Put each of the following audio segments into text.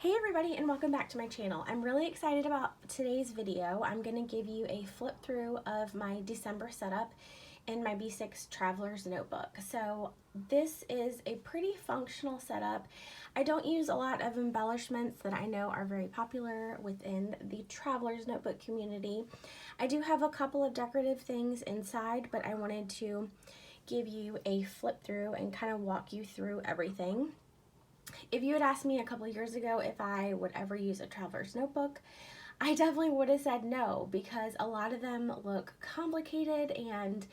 Hey everybody, and welcome back to my channel. I'm really excited about today's video. I'm going to give you a flip through of my December setup in my B6 Traveler's Notebook. So this is a pretty functional setup. I don't use a lot of embellishments that I know are very popular within the Traveler's Notebook community. I do have a couple of decorative things inside, but I wanted to give you a flip through and kind of walk you through everything. If you had asked me a couple of years ago if I would ever use a Traveler's Notebook, I definitely would have said no, because a lot of them look complicated and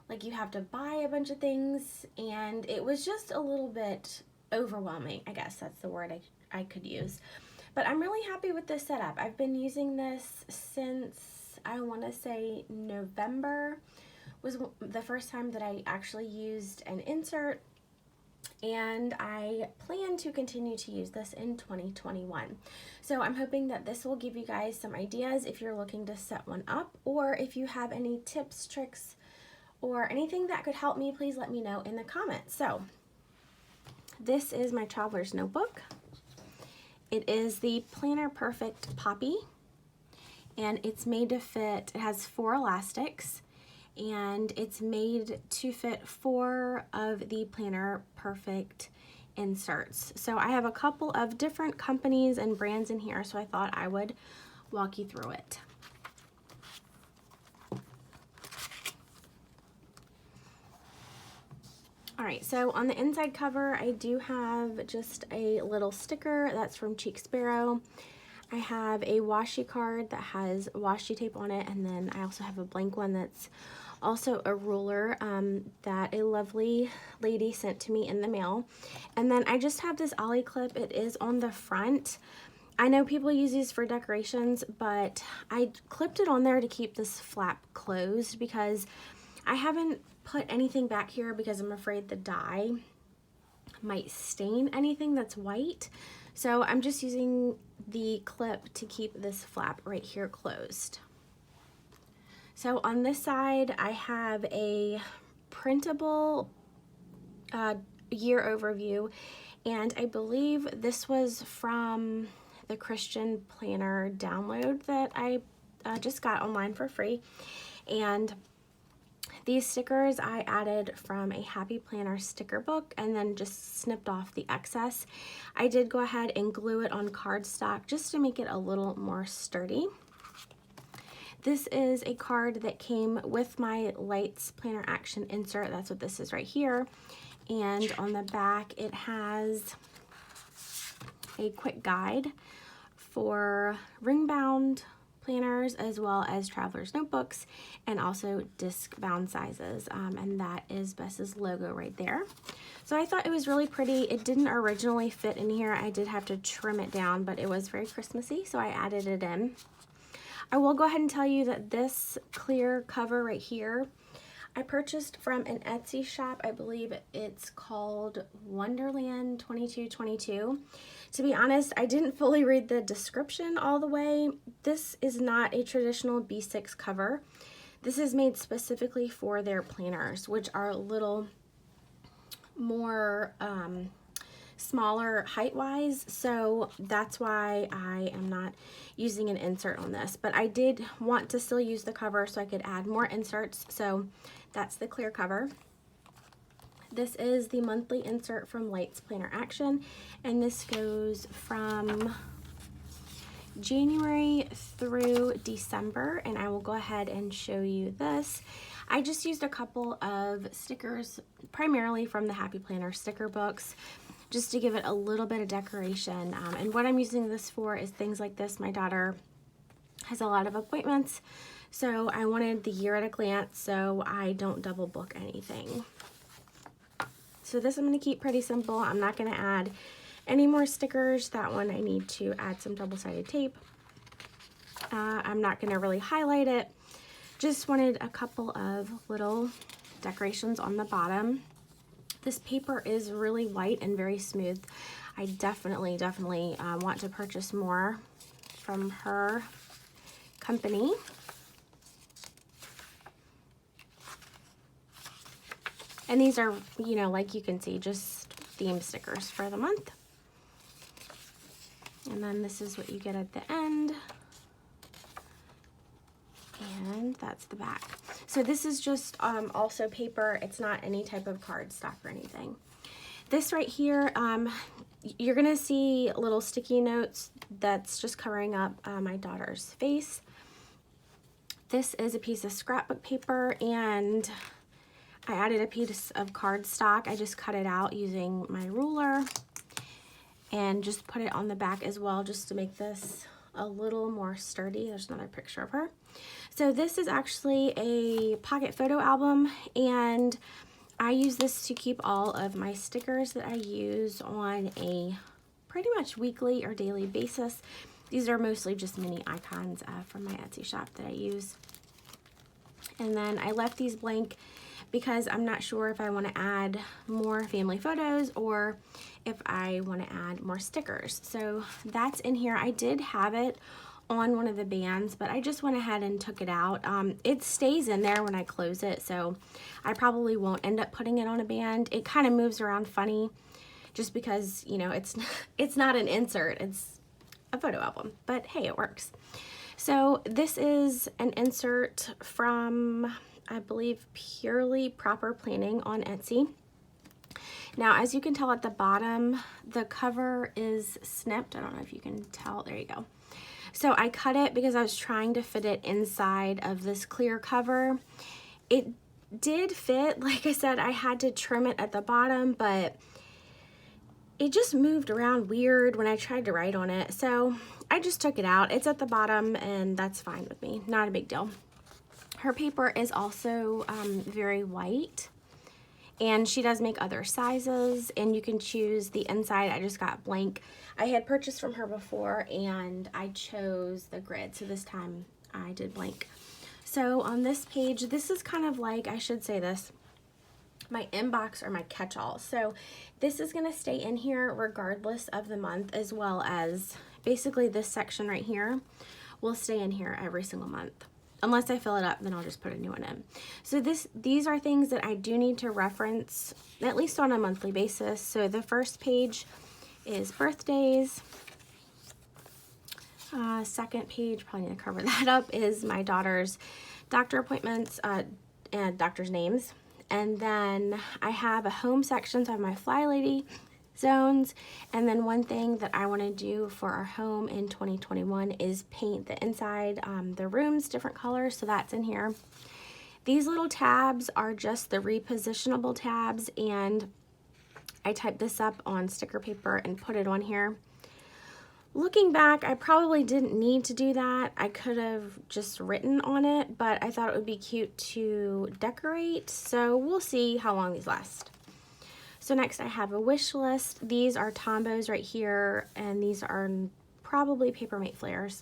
like you have to buy a bunch of things, and it was just a little bit overwhelming. I guess that's the word I could use. But I'm really happy with this setup. I've been using this since, I want to say November was the first time that I actually used an insert. And I plan to continue to use this in 2021. So I'm hoping that this will give you guys some ideas if you're looking to set one up, or if you have any tips, tricks, or anything that could help me, please let me know in the comments. So this is my Traveler's Notebook. It is the Planner Perfect Poppy, and it's made to fit, it has 4 elastics, and it's made to fit 4 of the Planner Perfect inserts. So I have a couple of different companies and brands in here, so I thought I would walk you through it. Alright, so on the inside cover, I do have just a little sticker that's from Chic Sparrow. I have a washi card that has washi tape on it, and then I also have a blank one that's also a ruler that a lovely lady sent to me in the mail. And then I just have this Oli Clip. It is on the front. I know people use these for decorations, but I clipped it on there to keep this flap closed because I haven't put anything back here because I'm afraid the dye might stain anything that's white. So I'm just using the clip to keep this flap right here closed. So on this side, I have a printable year overview, and I believe this was from the Christian Planner download that I just got online for free. And these stickers I added from a Happy Planner sticker book and then just snipped off the excess. I did go ahead and glue it on cardstock just to make it a little more sturdy. This is a card that came with my Lights Planner Action insert. That's what this is right here. And on the back, it has a quick guide for ring-bound planners as well as Traveler's Notebooks, and also disc-bound sizes. And that is Bess's logo right there. So I thought it was really pretty. It didn't originally fit in here. I did have to trim it down, but it was very Christmassy, so I added it in. I will go ahead and tell you that this clear cover right here, I purchased from an Etsy shop. I believe it's called Wonderland 2222. To be honest, I didn't fully read the description all the way. This is not a traditional B6 cover. This is made specifically for their planners, which are a little more smaller height-wise, so that's why I am not using an insert on this. But I did want to still use the cover so I could add more inserts, so that's the clear cover. This is the monthly insert from Lights Planner Action, and this goes from January through December, and I will go ahead and show you this. I just used a couple of stickers, primarily from the Happy Planner sticker books, just to give it a little bit of decoration. And what I'm using this for is things like this. My daughter has a lot of appointments, so I wanted the year at a glance so I don't double book anything. So this I'm going to keep pretty simple. I'm not going to add any more stickers. That one I need to add some double-sided tape. I'm not going to really highlight it. Just wanted a couple of little decorations on the bottom. This paper is really white and very smooth. I definitely want to purchase more from her company. And these are, you know, like you can see, just theme stickers for the month. And then this is what you get at the end. And that's the back. So this is just also paper. It's not any type of cardstock or anything. This right here, you're gonna see little sticky notes that's just covering up my daughter's face. This is a piece of scrapbook paper, and I added a piece of cardstock. I just cut it out using my ruler and just put it on the back as well, just to make this a little more sturdy. There's another picture of her. So this is actually a pocket photo album, and I use this to keep all of my stickers that I use on a pretty much weekly or daily basis. These are mostly just mini icons from my Etsy shop that I use. And then I left these blank because I'm not sure if I want to add more family photos or if I want to add more stickers. So that's in here. I did have it on one of the bands, but I just went ahead and took it out. It stays in there when I close it, so I probably won't end up putting it on a band. It kind of moves around funny just because, you know, it's not an insert, it's a photo album, but hey, it works. So this is an insert from, I believe, Purely Proper Planning on Etsy. Now, as you can tell at the bottom, the cover is snipped. I don't know if you can tell. There you go. So I cut it because I was trying to fit it inside of this clear cover. It did fit. Like I said, I had to trim it at the bottom, but it just moved around weird when I tried to write on it. So I just took it out. It's at the bottom, and that's fine with me. Not a big deal. Her paper is also very white, and she does make other sizes, and you can choose the inside. I just got blank. I had purchased from her before, and I chose the grid, so this time I did blank. So on this page, this is kind of like, I should say this, my inbox or my catch-all. So this is going to stay in here regardless of the month, as well as basically this section right here will stay in here every single month. Unless I fill it up, then I'll just put a new one in. So these are things that I do need to reference, at least on a monthly basis. So the first page is birthdays. Second page, probably need to cover that up, is my daughter's doctor appointments and doctor's names. And then I have a home section, so I have my Fly Lady zones. And then one thing that I want to do for our home in 2021 is paint the inside, the rooms different colors, so that's in here. These little tabs are just the repositionable tabs, and I typed this up on sticker paper and put it on here. Looking back, I probably didn't need to do that. I could have just written on it, but I thought it would be cute to decorate, so we'll see how long these last. So next I have a wish list. These are Tombows right here, and these are probably Papermate Flairs.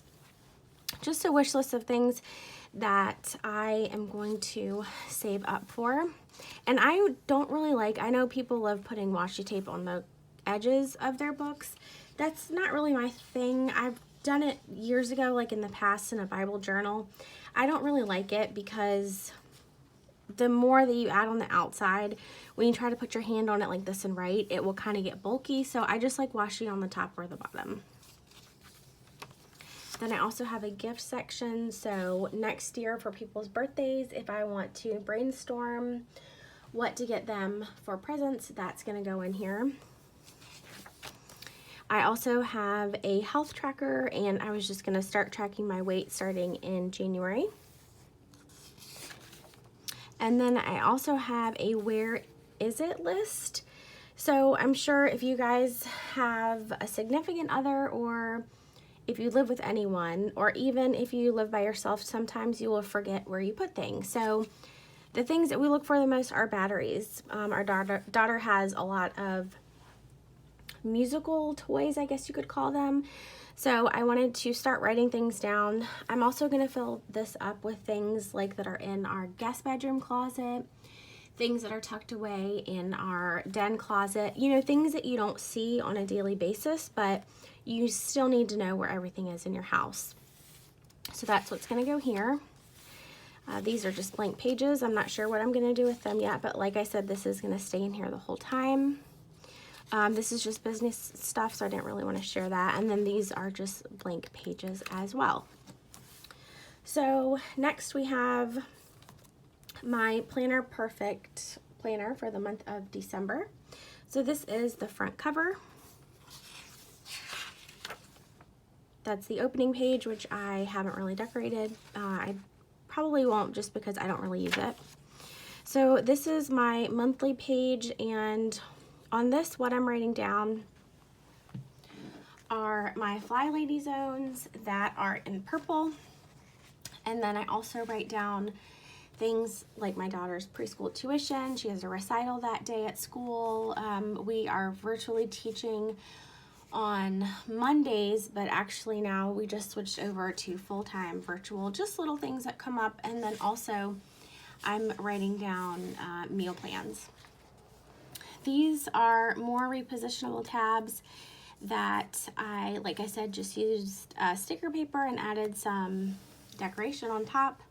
Just a wish list of things that I am going to save up for. And I don't really like, I know people love putting washi tape on the edges of their books. That's not really my thing. I've done it years ago, like in the past in a Bible journal. I don't really like it because the more that you add on the outside, when you try to put your hand on it like this and write, it will kind of get bulky. So I just like washi on the top or the bottom. Then I also have a gift section. So next year for people's birthdays, if I want to brainstorm what to get them for presents, that's going to go in here. I also have a health tracker, and I was just going to start tracking my weight starting in January. And then I also have a where is it list. So I'm sure if you guys have a significant other, or if you live with anyone, or even if you live by yourself, sometimes you will forget where you put things. So the things that we look for the most are batteries. Our daughter has a lot of musical toys, I guess you could call them. So I wanted to start writing things down. I'm also going to fill this up with things like that are in our guest bedroom closet, things that are tucked away in our den closet, you know, things that you don't see on a daily basis, but you still need to know where everything is in your house. So that's what's going to go here. These are just blank pages. I'm not sure what I'm going to do with them yet, but like I said, this is going to stay in here the whole time. This is just business stuff, so I didn't really want to share that. And then these are just blank pages as well. So next we have my Planner Perfect planner for the month of December. So this is the front cover. That's the opening page, which I haven't really decorated. I probably won't just because I don't really use it. So this is my monthly page, and on this, what I'm writing down are my Fly Lady zones that are in purple. And then I also write down things like my daughter's preschool tuition. She has a recital that day at school. We are virtually teaching on Mondays, but actually now we just switched over to full-time virtual, just little things that come up. And then also I'm writing down meal plans. These are more repositionable tabs that I, like I said, just used sticker paper and added some decoration on top.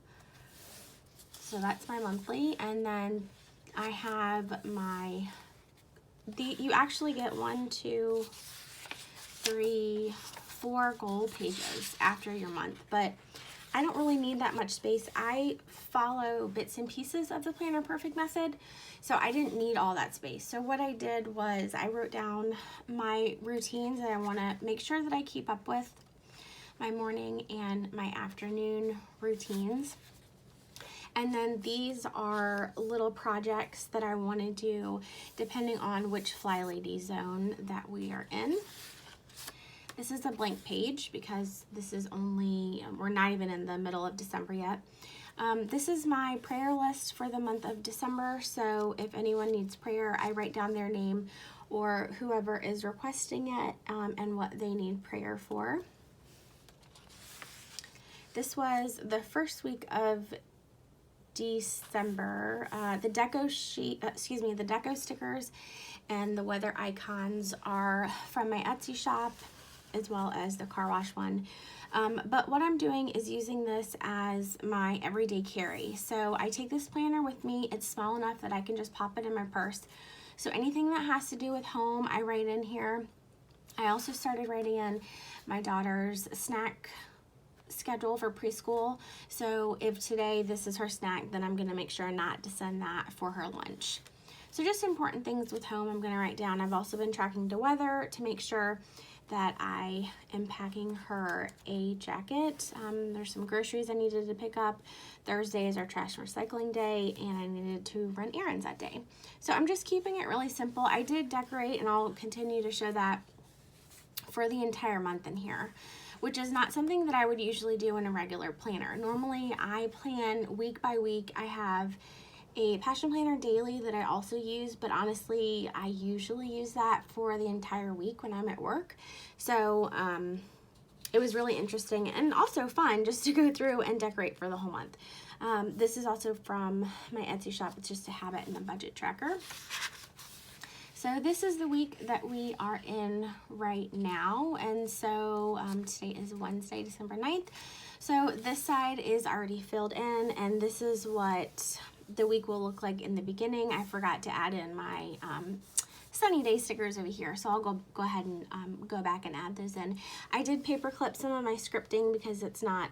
So that's my monthly. And then I have my, you actually get 1, 2, 3, 4 goal pages after your month, but I don't really need that much space. I follow bits and pieces of the Planner Perfect method, so I didn't need all that space. So what I did was I wrote down my routines that I want to make sure that I keep up with, my morning and my afternoon routines. And then these are little projects that I want to do depending on which Fly Lady zone that we are in. This is a blank page because this is only, we're not even in the middle of December yet. This is my prayer list for the month of December. So if anyone needs prayer, I write down their name or whoever is requesting it and what they need prayer for. This was the first week of December. The deco the deco stickers and the weather icons are from my Etsy shop, as well as the car wash one. But what I'm doing is using this as my everyday carry. So I take this planner with me. It's small enough that I can just pop it in my purse. So anything that has to do with home, I write in here. I also started writing in my daughter's snack schedule for preschool. So if today this is her snack, then I'm gonna make sure not to send that for her lunch. So just important things with home I'm gonna write down. I've also been tracking the weather to make sure that I am packing her a jacket. There's some groceries I needed to pick up. Thursday is our trash and recycling day, and I needed to run errands that day. So I'm just keeping it really simple. I did decorate, and I'll continue to show that for the entire month in here, which is not something that I would usually do in a regular planner. Normally I plan week by week. I have a passion planner daily that I also use, but honestly I usually use that for the entire week when I'm at work. So it was really interesting and also fun just to go through and decorate for the whole month. This is also from my Etsy shop. It's just a habit and a budget tracker. So this is the week that we are in right now, and so today is Wednesday, December 9th. So this side is already filled in, and this is what the week will look like in the beginning. I forgot to add in my sunny day stickers over here, so I'll go ahead and go back and add those in. I did paper clip some of my scripting because it's not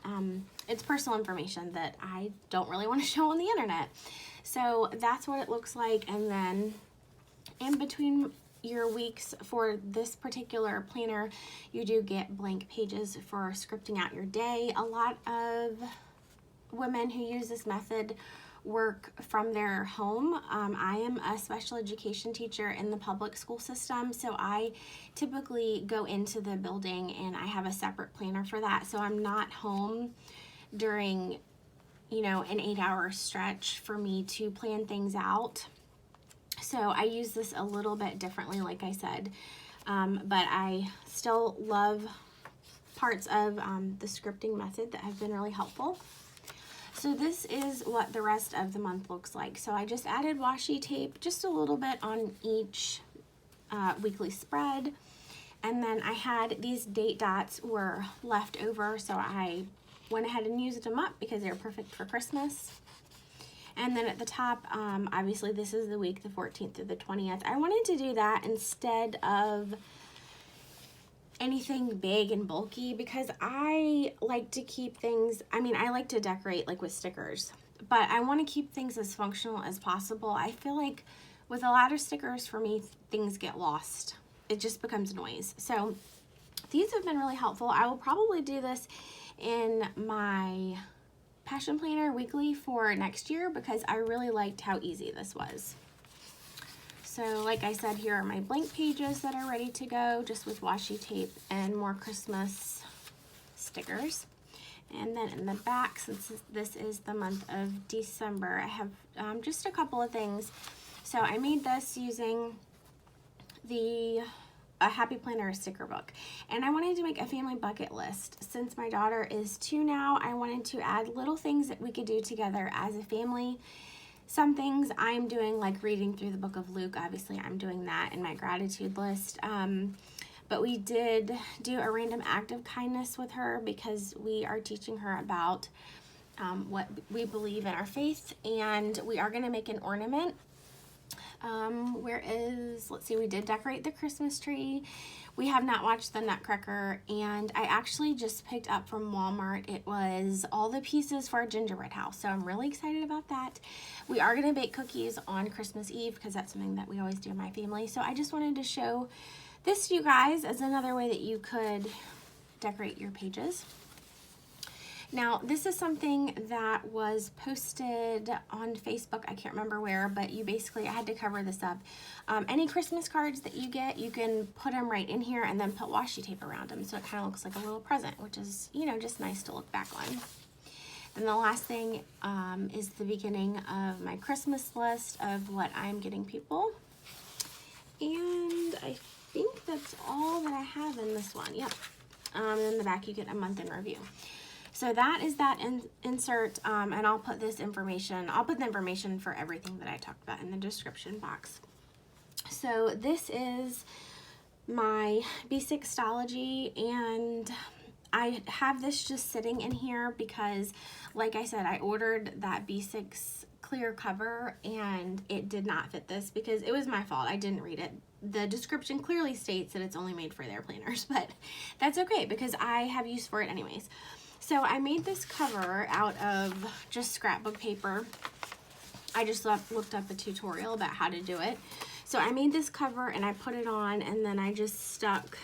it's personal information that I don't really want to show on the internet. So that's what it looks like. And then in between your weeks for this particular planner, you do get blank pages for scripting out your day. A lot of women who use this method work from their home. I am a special education teacher in the public school system, so I typically go into the building and I have a separate planner for that. So I'm not home during, you know, an 8-hour stretch for me to plan things out. So I use this a little bit differently, like I said, but I still love parts of the scripting method that have been really helpful. So this is what the rest of the month looks like. So I just added washi tape, just a little bit on each weekly spread. And then I had these date dots were left over, so I went ahead and used them up because they were perfect for Christmas. And then at the top, obviously this is the week, the 14th through the 20th. I wanted to do that instead of anything big and bulky because I like to keep things, I mean, I like to decorate like with stickers, but I want to keep things as functional as possible. I feel like with a lot of stickers, for me, things get lost. It just becomes noise. So these have been really helpful. I will probably do this in my Passion Planner weekly for next year because I really liked how easy this was. So like I said, here are my blank pages that are ready to go, just with washi tape and more Christmas stickers. And then in the back, since this is the month of December, I have just a couple of things. So I made this using a Happy Planner sticker book, and I wanted to make a family bucket list. Since my daughter is 2 now, I wanted to add little things that we could do together as a family. Some things I'm doing, like reading through the book of Luke. Obviously I'm doing that in my gratitude list, but we did do a random act of kindness with her because we are teaching her about what we believe in our faith, and we are going to make an ornament. Let's see, we did decorate the Christmas tree. We have not watched the Nutcracker, and I actually just picked up from Walmart. It was all the pieces for a gingerbread house, so I'm really excited about that. We are going to bake cookies on Christmas Eve because that's something that we always do in my family. So I just wanted to show this to you guys as another way that you could decorate your pages. Now, this is something that was posted on Facebook. I can't remember where, but I had to cover this up. Any Christmas cards that you get, you can put them right in here and then put washi tape around them. So it kind of looks like a little present, which is, you know, just nice to look back on. Then the last thing is the beginning of my Christmas list of what I'm getting people. And I think that's all that I have in this one. Yep. And in the back, you get a month in review. So that is that insert, and I'll put the information for everything that I talked about in the description box. So this is my B6 Stalogy, and I have this just sitting in here because, like I said, I ordered that B6 clear cover and it did not fit this because it was my fault. I didn't read it. The description clearly states that it's only made for their planners, but that's okay because I have use for it anyways. So I made this cover out of just scrapbook paper. I just looked up a tutorial about how to do it. So I made this cover and I put it on, and then I just stuck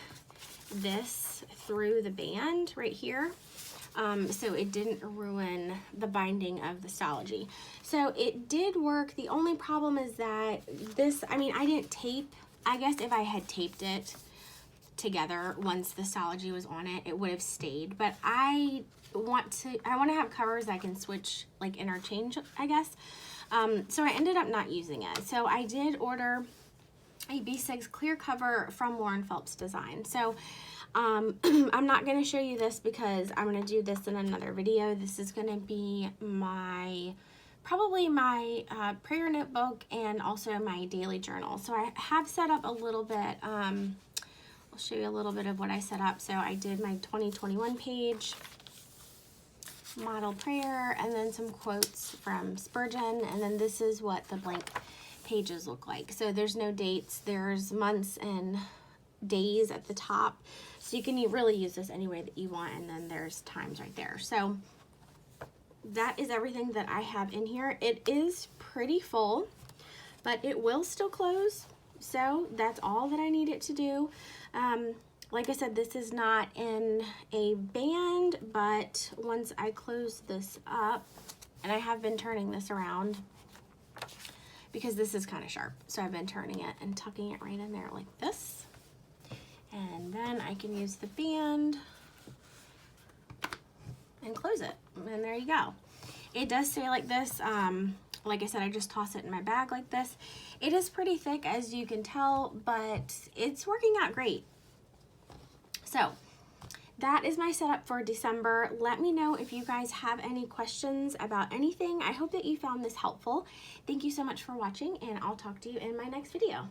this through the band right here. So it didn't ruin the binding of the Stalogy. So it did work. The only problem is that I didn't tape. I guess if I had taped it together once the Stalogy was on it, it would have stayed. But I want to have covers I can switch, like interchange, I guess. So I ended up not using it. So I did order a B6 clear cover from Phelps Design. So I'm not going to show you this because I'm going to do this in another video. This is going to be probably my prayer notebook and also my daily journal. So I have set up a little bit. I'll show you a little bit of what I set up. So I did my 2021 page, model prayer, and then some quotes from Spurgeon, and then this is what the blank pages look like. So there's no dates, there's months and days at the top, so you can really use this any way that you want, and then there's times right there. So that is everything that I have in here. It is pretty full, but it will still close, so that's all that I need it to do. Like I said, this is not in a band, but once I close this up, and I have been turning this around because this is kind of sharp, so I've been turning it and tucking it right in there like this, and then I can use the band and close it, and there you go. It does stay like this. Like I said, I just toss it in my bag like this. It is pretty thick, as you can tell, but it's working out great. So that is my setup for December. Let me know if you guys have any questions about anything. I hope that you found this helpful. Thank you so much for watching, and I'll talk to you in my next video.